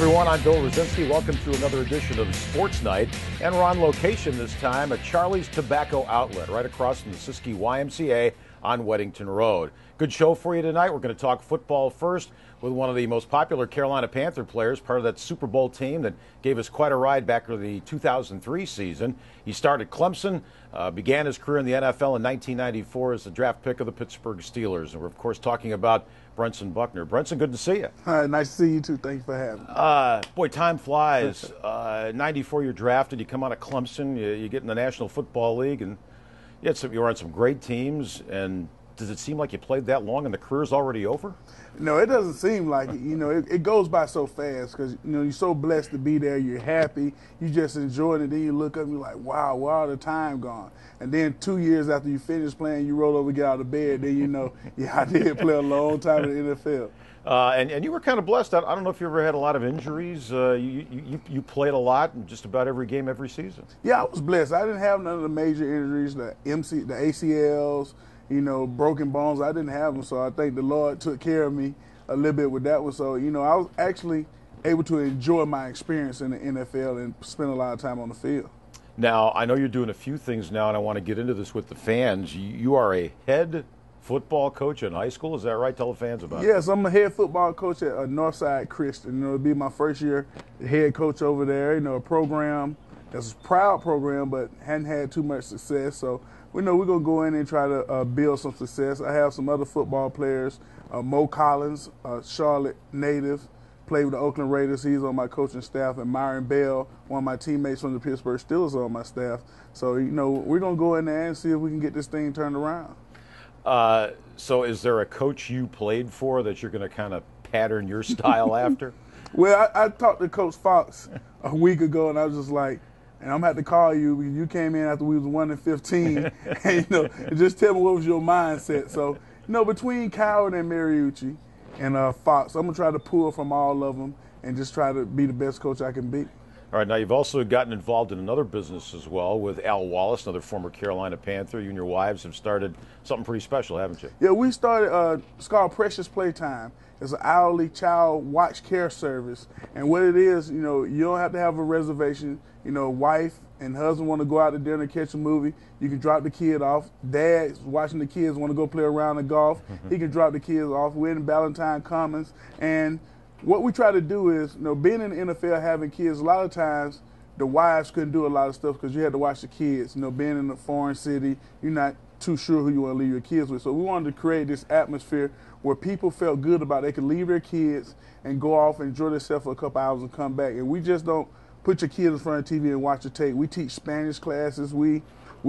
everyone, I'm Bill Rosinski. Welcome to another edition of Sports Night. And we're on location this time at Charlie's Tobacco Outlet, right across from the Siskiyou YMCA on Weddington Road. Good show for you tonight. We're going to talk football first with one of the most popular Carolina Panther players, part of that Super Bowl team that gave us quite a ride back in the 2003 season. He started Clemson, began his career in the NFL in 1994 as the draft pick of the Pittsburgh Steelers. And we're, of course, talking about Brentson Buckner. Brentson, good to see you. Hi, nice to see you too. Thank you for having me. Boy, time flies. 94, you're drafted. You come out of Clemson. You get in the National Football League, and you were on some great teams. And does it seem like you played that long and the career's already over? No, it doesn't seem like it. You know, it goes by so fast because, you know, you're so blessed to be there. You're happy. You just enjoy it. And then you look up and you're like, wow, where all the time gone? And then 2 years after you finish playing, you roll over, get out of bed. Then you know, yeah, I did play a long time in the NFL. And you were kind of blessed. I don't know if you ever had a lot of injuries. You played a lot in just about every game every season. Yeah, I was blessed. I didn't have none of the major injuries, the ACLs, you know, broken bones. I didn't have them, so I think the Lord took care of me a little bit with that one. So, you know, I was actually able to enjoy my experience in the NFL and spend a lot of time on the field. Now, I know you're doing a few things now, and I want to get into this with the fans. You are a head football coach in high school, is that right? Tell the fans about it. Yes, I'm a head football coach at Northside Christian. You know, it'll be my first year head coach over there. You know, a program that's a proud program, but hadn't had too much success. So we know we're going to go in and try to build some success. I have some other football players. Mo Collins, Charlotte native, played with the Oakland Raiders. He's on my coaching staff. And Myron Bell, one of my teammates from the Pittsburgh Steelers, on my staff. So, you know, we're going to go in there and see if we can get this thing turned around. So is there a coach you played for that you're going to kind of pattern your style after? Well, I talked to Coach Fox a week ago, and I was just like, and I'm going to have to call you because you came in after we was 1-15, and, you know, just tell me what was your mindset. So, you know, between Coward and Mariucci and Fox, I'm going to try to pull from all of them and just try to be the best coach I can be. All right, now you've also gotten involved in another business as well with Al Wallace, another former Carolina Panther. You and your wives have started something pretty special, haven't you? Yeah, we started, it's called Precious Playtime. It's an hourly child watch care service. And what it is, you know, you don't have to have a reservation. You know, wife and husband want to go out to dinner, catch a movie. You can drop the kid off. Dad's watching the kids want to go play around the golf. He can drop the kids off. We're in Ballantyne Commons. And what we try to do is, you know, being in the NFL, having kids, a lot of times the wives couldn't do a lot of stuff because you had to watch the kids. You know, being in a foreign city, you're not too sure who you want to leave your kids with. So we wanted to create this atmosphere where people felt good about it. They could leave their kids and go off and enjoy themselves for a couple hours and come back. And we just don't put your kids in front of TV and watch the tape. We teach Spanish classes. We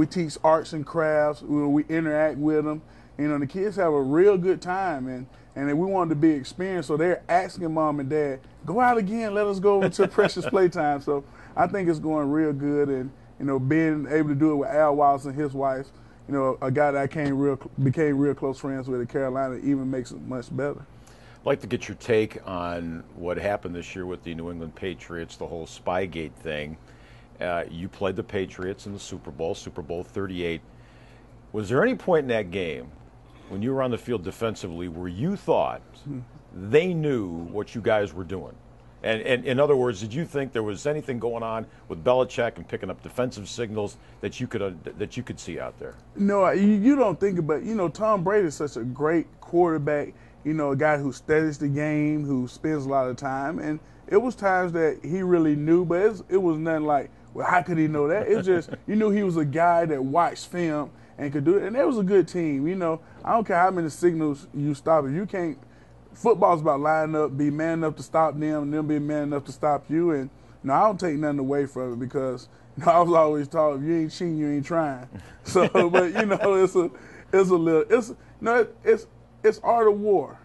teach arts and crafts. We interact with them. You know, the kids have a real good time, and we wanted to be experienced, so they're asking mom and dad, go out again, let us go over to Precious Playtime. So I think it's going real good, and, you know, being able to do it with Al Wallace and his wife, you know, a guy that I became real close friends with at Carolina, even makes it much better. I'd like to get your take on what happened this year with the New England Patriots, the whole Spygate thing. You played the Patriots in the Super Bowl 38. Was there any point in that game when you were on the field defensively where you thought they knew what you guys were doing? And in other words, did you think there was anything going on with Belichick and picking up defensive signals that you could see out there? No, you don't think about, you know, Tom Brady is such a great quarterback, you know, a guy who studies the game, who spends a lot of time. And it was times that he really knew, but it was nothing like, well, how could he know that? It's just, you knew he was a guy that watched film and could do it. And it was a good team. You know, I don't care how many signals you stop. If you can't, football's about lining up, be man enough to stop them, and them be man enough to stop you. And, you know, I don't take nothing away from it because, you know, I was always taught, if you ain't cheating, you ain't trying. So, but, you know, it's art of war.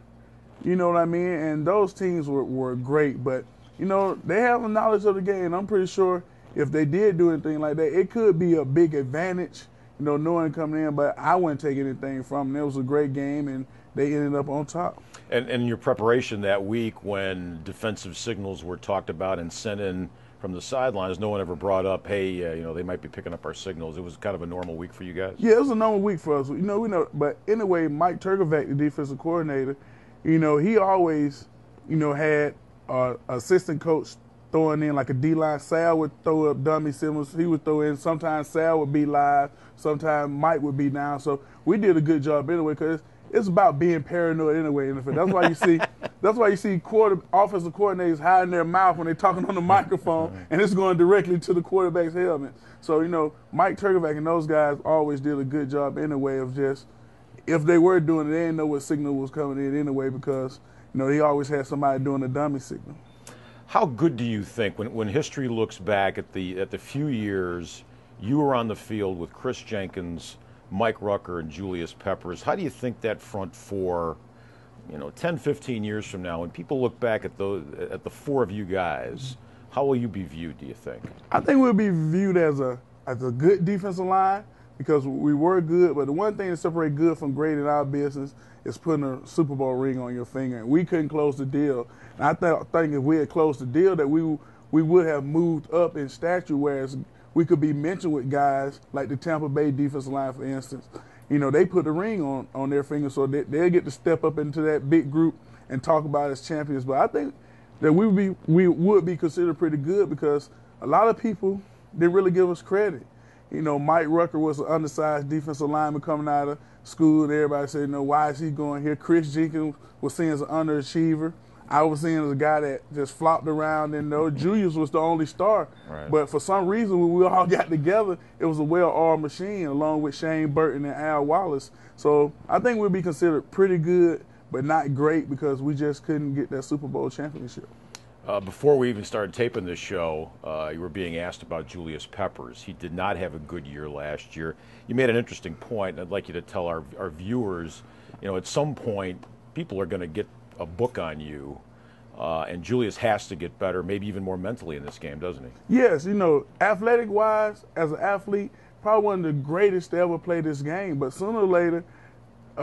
You know what I mean? And those teams were great. But, you know, they have a knowledge of the game. I'm pretty sure if they did do anything like that, it could be a big advantage, you know, knowing coming in. But I wouldn't take anything from them. It was a great game, and they ended up on top. And in your preparation that week when defensive signals were talked about and sent in from the sidelines, no one ever brought up, hey, you know, they might be picking up our signals. It was kind of a normal week for you guys? Yeah, it was a normal week for us. You know, we know. But anyway, Mike Turkovac, the defensive coordinator, you know, he always, you know, had assistant coach throwing in like a D-line. Sal would throw up dummy signals. He would throw in. Sometimes Sal would be live. Sometimes Mike would be down. So we did a good job anyway because it's about being paranoid anyway. And that's why you see offensive coordinators hiding their mouth when they're talking on the microphone, and it's going directly to the quarterback's helmet. So Mike Turkovac and those guys always did a good job anyway of just, if they were doing it, they didn't know what signal was coming in anyway because he always had somebody doing a dummy signal. How good do you think, when history looks back at the few years you were on the field with Chris Jenkins, Mike Rucker, and Julius Peppers, how do you think that front four, 10, 15 years from now, when people look back at the four of you guys, how will you be viewed, do you think? I think we'll be viewed as a good defensive line because we were good, but the one thing that separates good from great in our business is putting a Super Bowl ring on your finger. And we couldn't close the deal. And I think if we had closed the deal that we would have moved up in stature, whereas we could be mentioned with guys like the Tampa Bay defensive line, for instance. They put the ring on their finger, so they'll get to step up into that big group and talk about as champions. But I think that we would be considered pretty good because a lot of people didn't really give us credit. Mike Rucker was an undersized defensive lineman coming out of school, and everybody said, why is he going here? Chris Jenkins was seen as an underachiever. I was seen as a guy that just flopped around, and Julius was the only star. Right. But for some reason, when we all got together, it was a well-oiled machine, along with Shane Burton and Al Wallace. So I think we'll be considered pretty good, but not great because we just couldn't get that Super Bowl championship. Before we even started taping this show, you were being asked about Julius Peppers. He did not have a good year last year. You made an interesting point, and I'd like you to tell our viewers, at some point, people are going to get a book on you, and Julius has to get better, maybe even more mentally in this game, doesn't he? Yes, athletic-wise, as an athlete, probably one of the greatest to ever play this game. But sooner or later,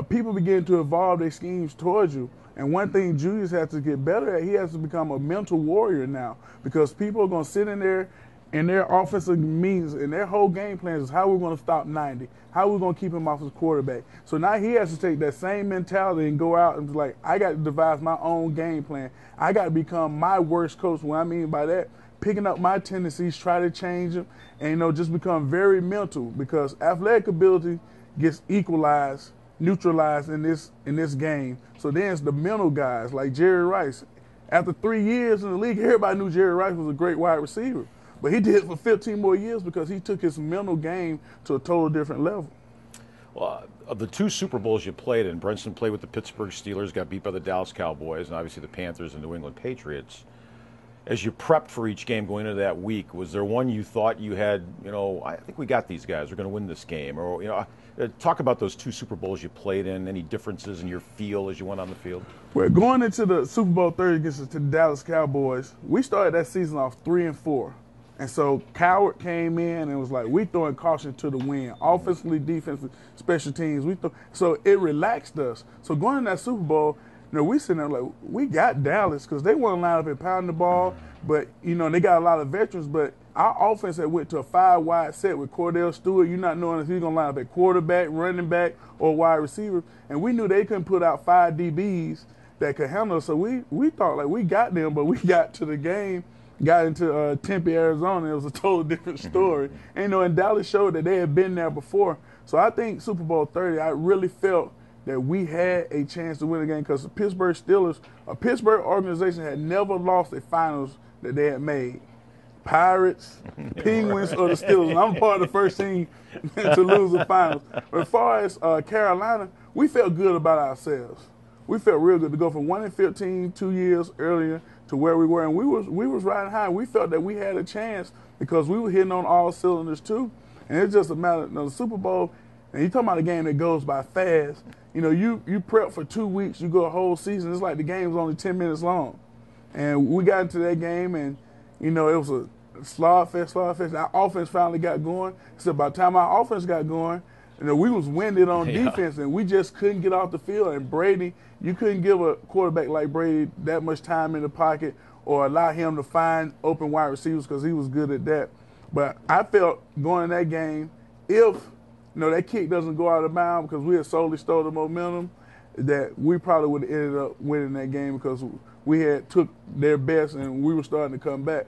people begin to evolve their schemes towards you. And one thing Julius has to get better at, he has to become a mental warrior now because people are going to sit in there and their offensive means and their whole game plan is how we're going to stop 90, how we're going to keep him off his quarterback. So now he has to take that same mentality and go out and be like, I got to devise my own game plan. I got to become my worst coach. What I mean by that, picking up my tendencies, try to change them, and just become very mental because athletic ability gets equalized, neutralized in this game. So then it's the mental guys like Jerry Rice. After 3 years in the league, everybody knew Jerry Rice was a great wide receiver. But he did it for 15 more years because he took his mental game to a total different level. Well, of the two Super Bowls you played in, Brentson played with the Pittsburgh Steelers, got beat by the Dallas Cowboys, and obviously the Panthers and New England Patriots. As you prepped for each game going into that week, was there one you thought you had, I think we got these guys, we're going to win this game? Or, talk about those two Super Bowls you played in, any differences in your feel as you went on the field? Well, going into the Super Bowl 30 against the Dallas Cowboys, we started that season off 3-4. And so Coward came in and was like, we throwing caution to the wind. Offensively, defensively, special teams. So it relaxed us. So going in that Super Bowl, we sitting there like, we got Dallas because they want to line up and pound the ball. But, they got a lot of veterans. But our offense had went to a 5-wide set with Cordell Stewart. You're not knowing if he's going to line up at quarterback, running back, or wide receiver. And we knew they couldn't put out 5 DBs that could handle us. So we thought like we got them, but we got to the game. Got into Tempe, Arizona, it was a total different story. And Dallas showed that they had been there before. So I think Super Bowl 30, I really felt that we had a chance to win the game because the Pittsburgh Steelers, a Pittsburgh organization had never lost a finals that they had made. Pirates, Penguins, or the Steelers. And I'm part of the first team to lose the finals. But as far as Carolina, we felt good about ourselves. We felt real good to go from 1-15 2 years earlier to where we were, and we was riding high. We felt that we had a chance because we were hitting on all cylinders too. And it's just a matter of the Super Bowl. And you're talking about a game that goes by fast. You prep for 2 weeks, you go a whole season. It's like the game's only 10 minutes long. And we got into that game, and it was a slog fest. Our offense finally got going. So by the time our offense got going, we was winded on defense, and we just couldn't get off the field. And Brady, you couldn't give a quarterback like Brady that much time in the pocket or allow him to find open wide receivers because he was good at that. But I felt going in that game, if that kick doesn't go out of bounds because we had solely stole the momentum, that we probably would have ended up winning that game because we had took their best and we were starting to come back.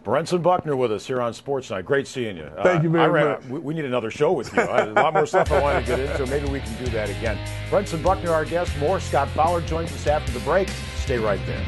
Brentson Buckner with us here on Sports Night. Great seeing you. Thank you very much. We need another show with you. A lot more stuff I want to get into. Maybe we can do that again. Brentson Buckner, our guest. More Scott Fowler joins us after the break. Stay right there.